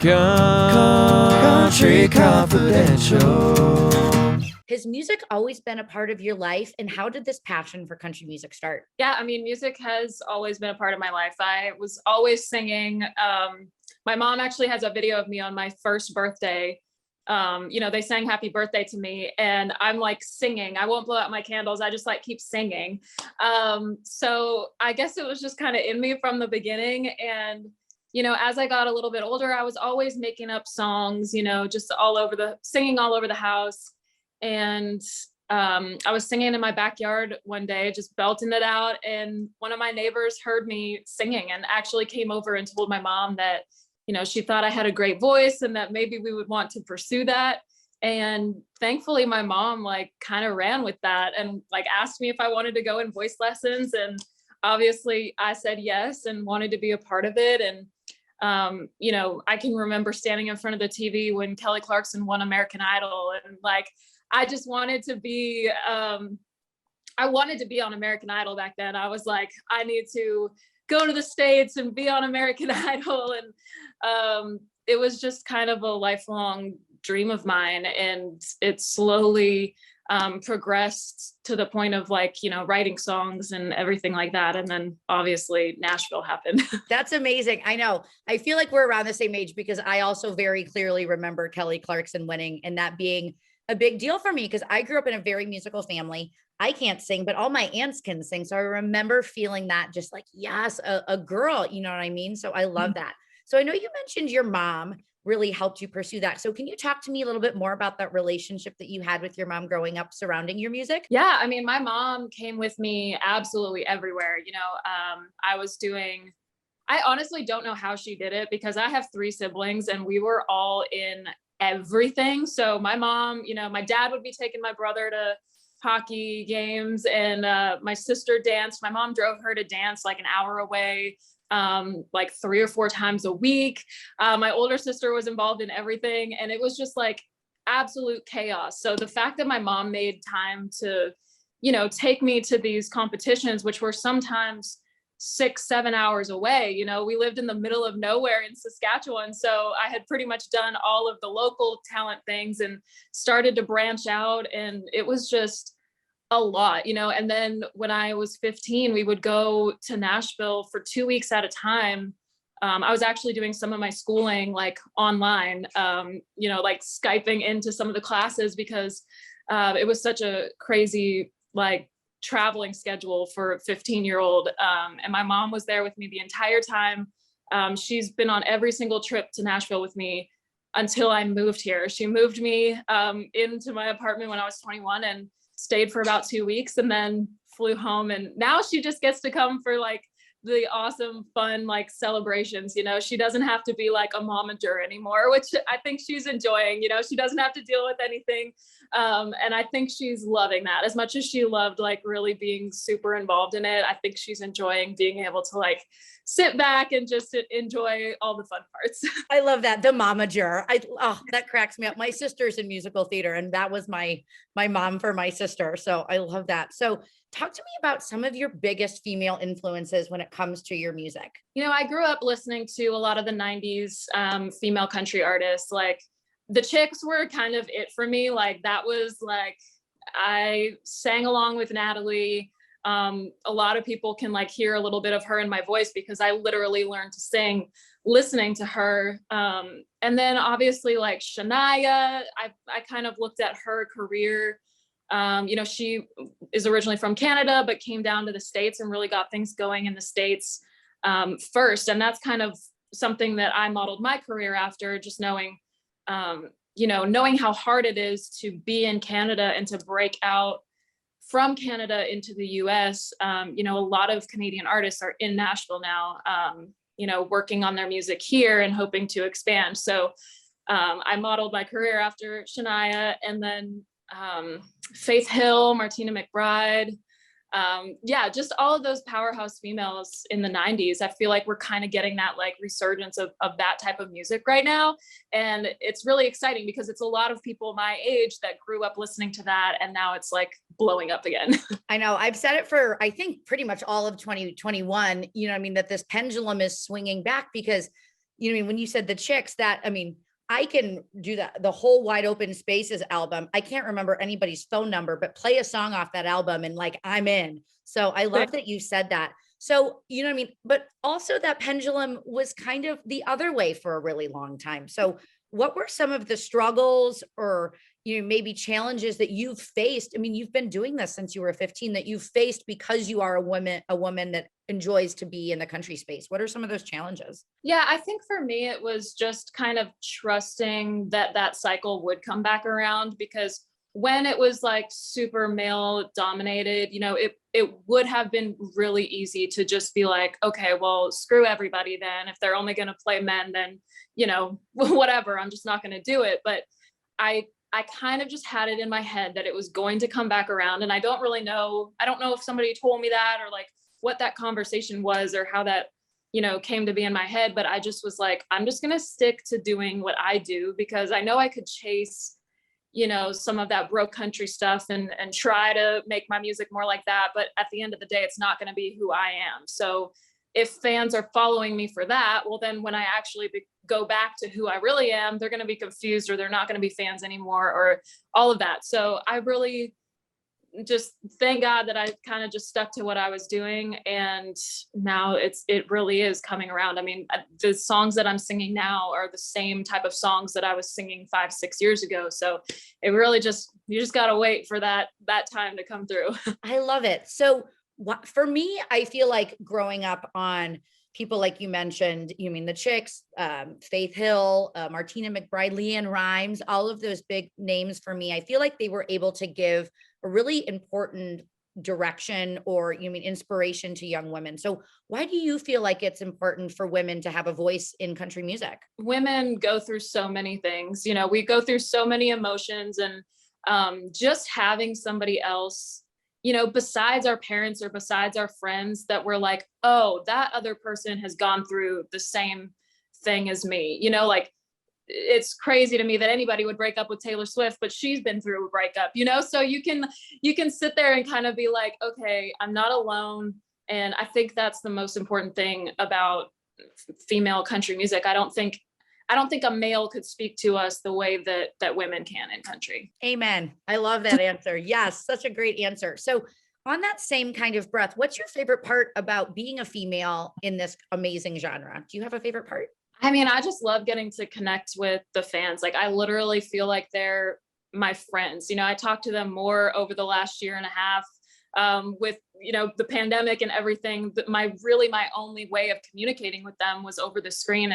Country Confidential. Has music always been a part of your life? And how did this passion for country music start? Yeah, I mean, music has always been a part of my life. I was always singing. My mom actually has a video of me on my first birthday. They sang happy birthday to me and I'm like singing. I won't blow out my candles. I just like keep singing. So I guess it was just kind of in me from the beginning. And, as I got a little bit older, I was always making up songs, just singing all over the house. And I was singing in my backyard one day, just belting it out. And one of my neighbors heard me singing and actually came over and told my mom that, she thought I had a great voice and that maybe we would want to pursue that. And thankfully my mom like kind of ran with that and like asked me if I wanted to go in voice lessons. And obviously I said yes and wanted to be a part of it. And I can remember standing in front of the TV when Kelly Clarkson won American Idol, and like I just wanted to be I wanted to be on American Idol back then. I was like, I need to go to the States and be on American Idol. And it was just kind of a lifelong dream of mine. And it slowly progressed to the point of like, writing songs and everything like that. And then obviously Nashville happened. That's amazing. I know. I feel like we're around the same age because I also very clearly remember Kelly Clarkson winning and that being a big deal for me because I grew up in a very musical family. I can't sing, but all my aunts can sing. So I remember feeling that just like, yes, a girl, you know what I mean? So I love that. So I know you mentioned your mom really helped you pursue that. So can you talk to me a little bit more about that relationship that you had with your mom growing up surrounding your music? Yeah, I mean, my mom came with me absolutely everywhere. I honestly don't know how she did it because I have 3 siblings and we were all in everything. So my mom, my dad would be taking my brother to hockey games and my sister danced. My mom drove her to dance like an hour away, like 3 or 4 times a week. My older sister was involved in everything and it was just like absolute chaos. So the fact that my mom made time to, take me to these competitions, which were sometimes 6-7 hours away. We lived in the middle of nowhere in Saskatchewan. So I had pretty much done all of the local talent things and started to branch out. And it was just a lot, and then when I was 15, we would go to Nashville for 2 weeks at a time. I was actually doing some of my schooling like online, like Skyping into some of the classes because it was such a crazy like traveling schedule for a 15-year-old. And my mom was there with me the entire time. She's been on every single trip to Nashville with me until I moved here. She moved me into my apartment when I was 21 and stayed for about 2 weeks and then flew home. And now she just gets to come for like the awesome, fun, like celebrations. She doesn't have to be like a momager anymore, which I think she's enjoying. She doesn't have to deal with anything. And I think she's loving that as much as she loved like really being super involved in it. I think she's enjoying being able to like sit back and just enjoy all the fun parts. I love that. The momager. That cracks me up. My sister's in musical theater and that was my mom for my sister. So I love that. So talk to me about some of your biggest female influences when it comes to your music. I grew up listening to a lot of the 90s female country artists. Like the Chicks were kind of it for me. Like that was like, I sang along with Natalie. A lot of people can like hear a little bit of her in my voice because I literally learned to sing listening to her. And then obviously like Shania, I kind of looked at her career. She is originally from Canada, but came down to the States and really got things going in the States first. And that's kind of something that I modeled my career after, just knowing how hard it is to be in Canada and to break out from Canada into the US. A lot of Canadian artists are in Nashville now, working on their music here and hoping to expand. So I modeled my career after Shania, and then Faith Hill, Martina McBride, just all of those powerhouse females in the 90s. I feel like we're kind of getting that like resurgence of that type of music right now. And it's really exciting because it's a lot of people my age that grew up listening to that. And now it's like blowing up again. I know I've said it for, I think pretty much all of 2021, that this pendulum is swinging back because you know, when you said the chicks, that, I mean, I can do that. The whole Wide Open Spaces album. I can't remember anybody's phone number, but play a song off that album and like, I'm in. So I love that you said that. So, you know what I mean? But also that pendulum was kind of the other way for a really long time. So what were some of the struggles or, you know, maybe challenges that you've faced? I mean, you've been doing this since you were 15 that you've faced because you are a woman that enjoys to be in the country space. What are some of those challenges? Yeah, I think for me, it was just kind of trusting that that cycle would come back around, because when it was like super male dominated, you know, it would have been really easy to just be like, okay, well, screw everybody then. If they're only going to play men, then, you know, whatever, I'm just not going to do it. But I kind of just had it in my head that it was going to come back around. And I don't know if somebody told me that or like what that conversation was or how that, you know, came to be in my head. But I just was like, I'm just going to stick to doing what I do, because I know I could chase, you know, some of that broke country stuff and try to make my music more like that. But at the end of the day, it's not going to be who I am. So if fans are following me for that, well, then when I actually go back to who I really am, they're going to be confused, or they're not going to be fans anymore, or all of that. So I really just thank God that I kind of just stuck to what I was doing. And now it really is coming around. I mean, the songs that I'm singing now are the same type of songs that I was singing 5-6 years ago. So it really you just got to wait for that time to come through. I love it. So for me, I feel like growing up on people like you mentioned, you mean the Chicks, Faith Hill, Martina McBride, LeAnn Rimes, all of those big names for me, I feel like they were able to give a really important direction or you mean inspiration to young women. So why do you feel like it's important for women to have a voice in country music? Women go through so many things, you know, we go through so many emotions, and just having somebody else, you know, besides our parents or besides our friends, that we're like, oh, that other person has gone through the same thing as me, you know, like it's crazy to me that anybody would break up with Taylor Swift, but she's been through a breakup, you know? So you can sit there and kind of be like, okay, I'm not alone. And I think that's the most important thing about female country music. I don't think a male could speak to us the way that women can in country. Amen. I love that answer. Yes, such a great answer. So on that same kind of breath, what's your favorite part about being a female in this amazing genre? Do you have a favorite part? I mean, I just love getting to connect with the fans. Like, I literally feel like they're my friends. You know, I talked to them more over the last year and a half with, you know, the pandemic and everything. My only way of communicating with them was over the screen,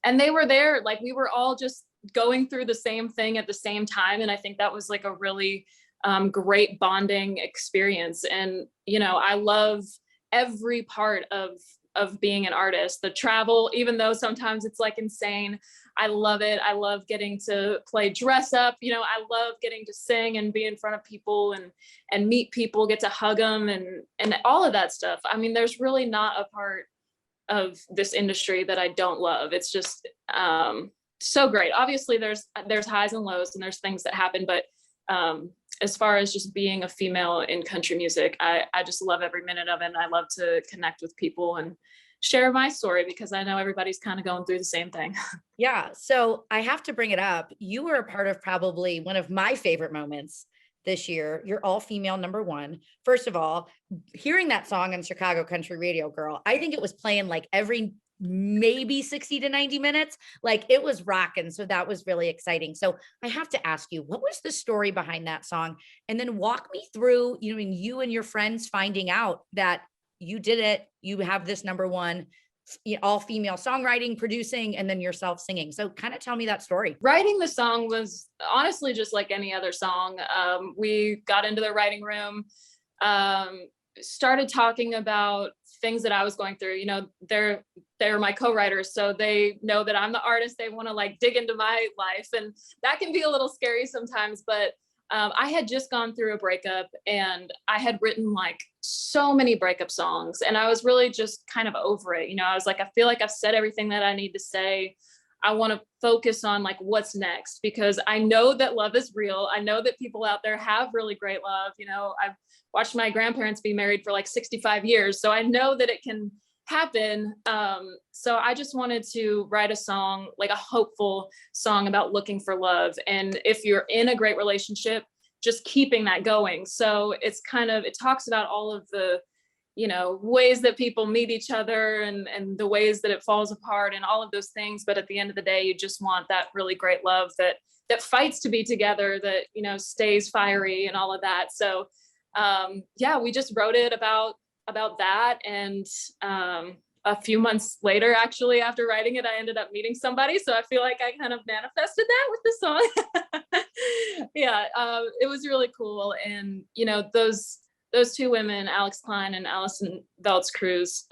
and they were there. Like, we were all just going through the same thing at the same time. And I think that was like a really great bonding experience. And, you know, I love every part of being an artist. The travel, even though sometimes it's like insane, I love it. I love getting to play dress up. You know, I love getting to sing and be in front of people and meet people, get to hug them and all of that stuff. I mean, there's really not a part of this industry that I don't love. It's just so great. Obviously there's highs and lows and there's things that happen, but as far as just being a female in country music, I just love every minute of it. And I love to connect with people and share my story, because I know everybody's kind of going through the same thing. Yeah. So I have to bring it up. You were a part of probably one of my favorite moments this year. You're all female #1. First of all, hearing that song on Chicago Country Radio, girl, I think it was playing like every maybe 60 to 90 minutes. Like, it was rocking. So that was really exciting. So I have to ask you, what was the story behind that song? And then walk me through, you know, you and your friends finding out that you did it. You have this #1, all female songwriting, producing, and then yourself singing. So kind of tell me that story. Writing the song was honestly just like any other song. We got into the writing room, started talking about things that I was going through. You know, they're my co-writers, so they know that I'm the artist. They want to like dig into my life, and that can be a little scary sometimes. But I had just gone through a breakup, and I had written like so many breakup songs, and I was really just kind of over it. You know, I was like, I feel like I've said everything that I need to say. I want to focus on like what's next, because I know that love is real. I know that people out there have really great love. You know, I've watched my grandparents be married for like 65 years. So I know that it can happen. So I just wanted to write a song, like a hopeful song about looking for love. And if you're in a great relationship, just keeping that going. So it's it talks about all of the, ways that people meet each other and the ways that it falls apart and all of those things. But at the end of the day, you just want that really great love that fights to be together, that, stays fiery and all of that. So we just wrote it about that. And a few months later, actually, after writing it, I ended up meeting somebody. So I feel like I kind of manifested that with the song. It was really cool. And, those two women, Alex Klein and Allison Veltz Cruz,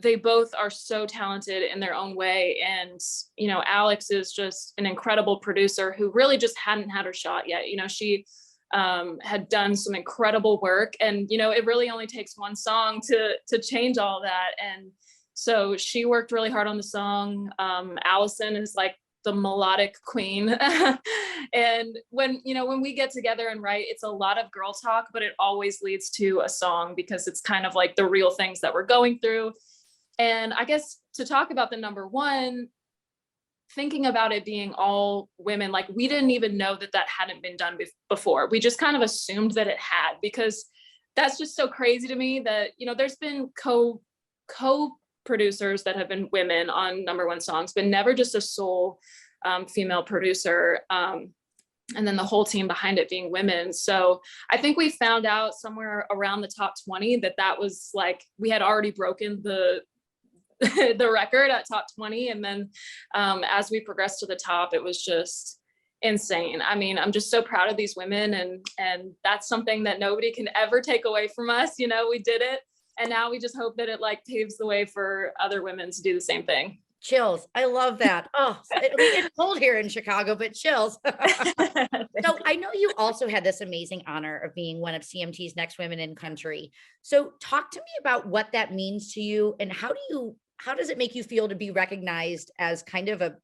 they both are so talented in their own way. And, Alex is just an incredible producer who really just hadn't had her shot yet. She had done some incredible work, and it really only takes one song to change all that. And so she worked really hard on the song. Allison is like the melodic queen. And when we get together and write, it's a lot of girl talk, but it always leads to a song because it's kind of like the real things that we're going through. And I guess to talk about the number one, thinking about it being all women, like we didn't even know that hadn't been done before. We just kind of assumed that it had, because that's just so crazy to me that, there's been co-producers that have been women on number one songs, but never just a sole female producer. And then the whole team behind it being women. So I think we found out somewhere around the top 20 that was like, we had already broken the record at top 20. And then as we progressed to the top, it was just insane. I mean, I'm just so proud of these women, and that's something that nobody can ever take away from us. We did it, and now we just hope that it like paves the way for other women to do the same thing. Chills. I love that. Oh, it's cold here in Chicago, but chills. So I know you also had this amazing honor of being one of CMT's Next Women in Country. So talk to me about what that means to you, and how does it make you feel to be recognized as kind of a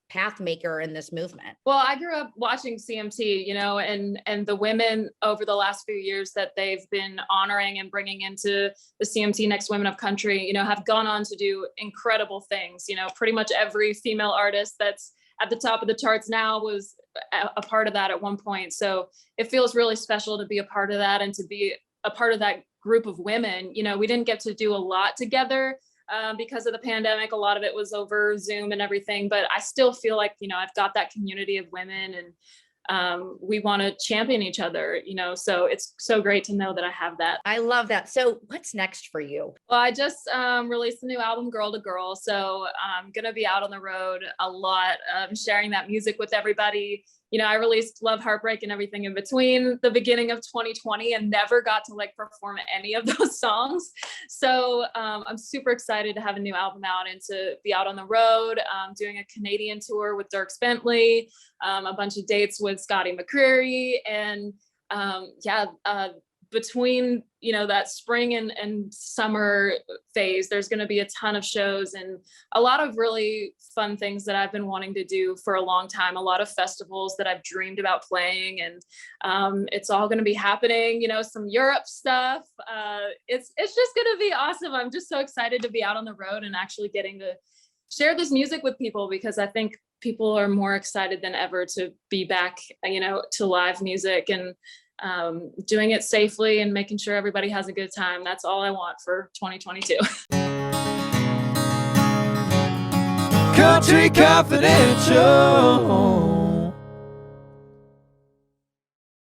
path maker in this movement? Well, I grew up watching CMT, and the women over the last few years that they've been honoring and bringing into the CMT Next Women of Country, have gone on to do incredible things. Pretty much every female artist that's at the top of the charts now was a part of that at one point. So it feels really special to be a part of that and to be a part of that group of women. We didn't get to do a lot together because of the pandemic. A lot of it was over Zoom and everything, but I still feel like, I've got that community of women, and we want to champion each other, so it's so great to know that I have that. I love that. So what's next for you? Well, I just released a new album, Girl to Girl. So I'm going to be out on the road a lot, sharing that music with everybody. I released Love, Heartbreak, and Everything in Between the beginning of 2020 and never got to perform any of those songs. So I'm super excited to have a new album out and to be out on the road, doing a Canadian tour with Dierks Bentley, a bunch of dates with Scotty McCreery, and between that spring and summer phase, there's going to be a ton of shows and a lot of really fun things that I've been wanting to do for a long time, a lot of festivals that I've dreamed about playing, and it's all going to be happening, some Europe stuff. It's just going to be awesome. I'm just so excited to be out on the road and actually getting to share this music with people, because I think people are more excited than ever to be back, to live music and doing it safely and making sure everybody has a good time. That's all I want for 2022. Country Confidential.